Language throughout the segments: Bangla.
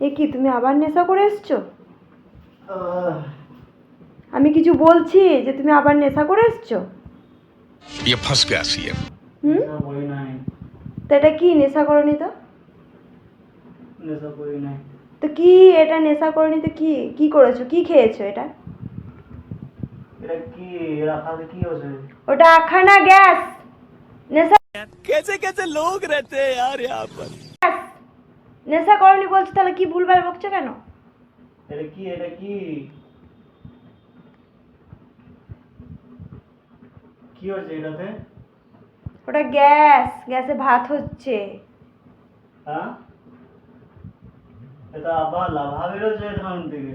এ কি তুমি আবার নেশা করে এসছো? আমি কিছু বলছি যে তুমি আবার নেশা করে এসছো? ये फंस गया सीएम। নেশা করি নাই। তো এটা কি নেশা করনি তো? নেশা করি নাই। তো কি এটা নেশা করনি তো কি কি করেছো, কি খেয়েছো এটা? এটা কি রাখাতে কি হয়েছে? ওটা আখানা গ্যাস। নেশা कैसे कैसे लोग रहते हैं यार यहाँ पर। গ্যাস। নেশা করনি বলছো, তাহলে কি ভুলভাল বকছো কেন? এটা কি এটা কি কি হয়েছে এটাতে? ওটা গ্যাস, গ্যাসে ভাত হচ্ছে। হ্যাঁ, এটা আবার লাভা বেরোচ্ছে এখান থেকে।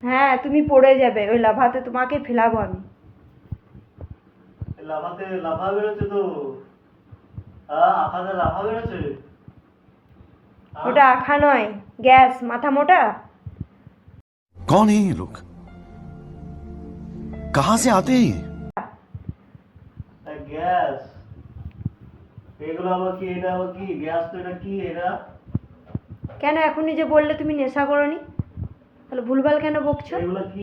হ্যাঁ, তুমি পড়ে যাবে ওই লাভাতে, তোমাকে ফেলাবো আমি। লাভাতে লাভা বেরোচ্ছে তো। হ্যাঁ, আখাতে লাভা বেরোচ্ছে। হ্যাঁ? ওটা আখা নয়, গ্যাস, মাথা মোটা। कौन है ये लोग? कहां से आते हैं ये? গ্যাস, এগুলো আবার কি? এটা আবার কি গ্যাস? তো এটা কি এটা? কেন এখনই যে বললে তুমি নেশা করনি, তাহলে ভুলভাল কেন বকছো? এগুলো কি?